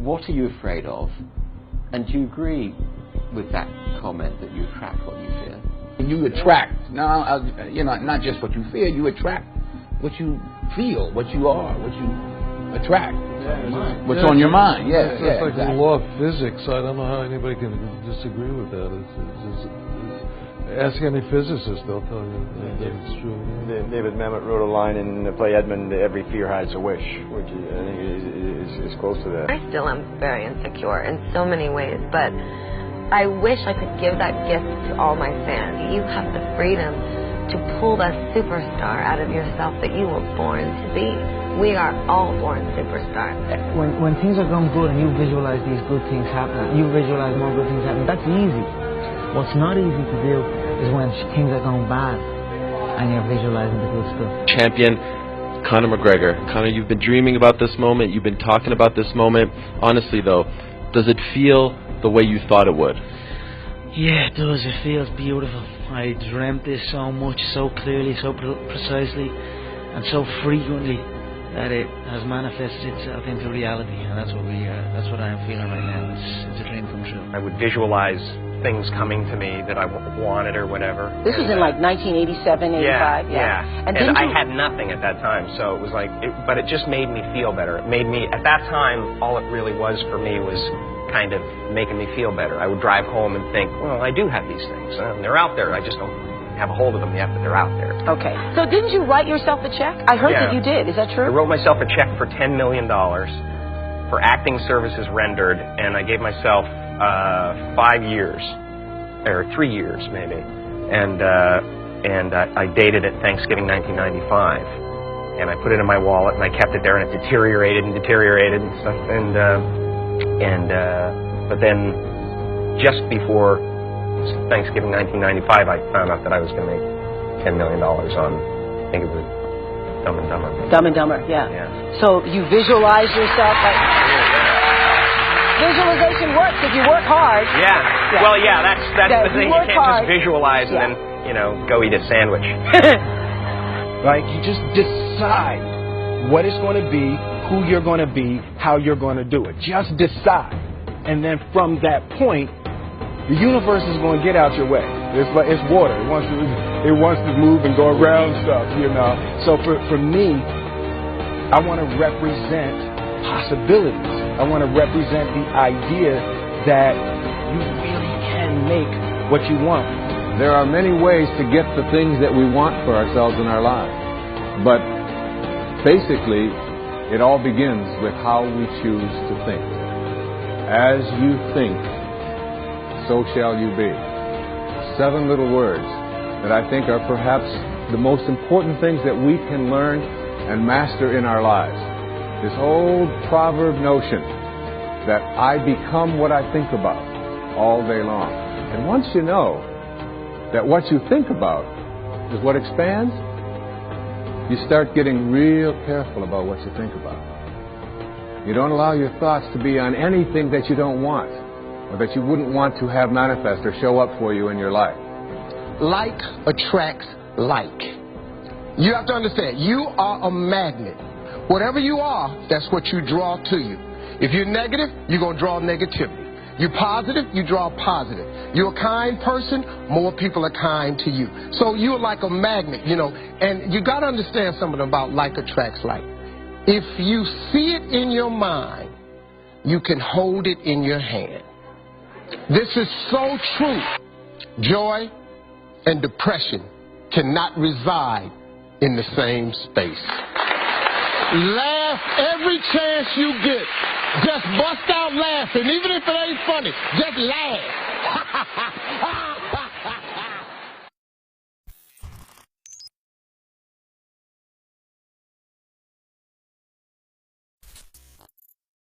what are you afraid of? And do you agree with that comment that you attract what you fear? You attract, not just what you fear, you attract what you feel, what you are, what you attract. What's on your mind, It's like exactly. the law of physics. I don't know how anybody can disagree with that. Ask any physicist, they'll tell you that it's true. David Mamet wrote a line in the play Edmund, "Every fear hides a wish," which I think is close to that. I still am very insecure in so many ways, but I wish I could give that gift to all my fans. You have the freedom to pull that superstar out of yourself that you were born to be. We are all born superstars. When things are going good and you visualize these good things happening, you visualize more good things happening, that's easy. What's not easy to do is when things are going bad and you're visualizing the good stuff. Champion Conor McGregor. Conor, you've been dreaming about this moment. You've been talking about this moment. Honestly, though, does it feel the way you thought it would? Yeah, it does. It feels beautiful. I dreamt this so much, so clearly, so precisely, and so frequently that it has manifested itself into reality, and that's what I am feeling right now. It's a dream come true. I would visualize things coming to me that I wanted or whatever. This was in like 1987, 85. Yeah. And I had nothing at that time, so it was like, but it just made me feel better. It made me, at that time, all it really was for me was kind of making me feel better. I would drive home and think, well, I do have these things. They're out there. I just don't have a hold of them yet, but they're out there. Okay. So didn't you write yourself a check? I heard that you did. Is that true? I wrote myself a check for $10 million for acting services rendered, and I gave myself 5 years, or 3 years maybe, and I dated it Thanksgiving 1995, and I put it in my wallet, and I kept it there, and it deteriorated and stuff, but then just before Thanksgiving 1995, I found out that I was going to make $10 million on, I think it was Dumb and Dumber. Dumb and Dumber, yeah. So you visualize yourself like... Visualization works if you work hard. Yeah. Well, yeah, that's the thing. You can't just visualize and then, go eat a sandwich. Like, you just decide what it's going to be, who you're going to be, how you're going to do it. Just decide. And then from that point, the universe is going to get out your way. It's water. It wants to move and go around stuff, So for me, I want to represent possibilities. I want to represent the idea that you really can make what you want. There are many ways to get the things that we want for ourselves in our lives. But basically, it all begins with how we choose to think. As you think, so shall you be. 7 little words that I think are perhaps the most important things that we can learn and master in our lives. This old proverb notion that I become what I think about all day long. And once you know that what you think about is what expands, you start getting real careful about what you think about. You don't allow your thoughts to be on anything that you don't want, or that you wouldn't want to have manifest or show up for you in your life. Like attracts like. You have to understand, you are a magnet. Whatever you are, that's what you draw to you. If you're negative, you're going to draw negativity. You're positive, you draw positive. You're a kind person, more people are kind to you. So you're like a magnet, and you got to understand something about like attracts like. If you see it in your mind, you can hold it in your hand. This is so true. Joy and depression cannot reside in the same space. Laugh every chance you get. Just bust out laughing. Even if it ain't funny, just laugh.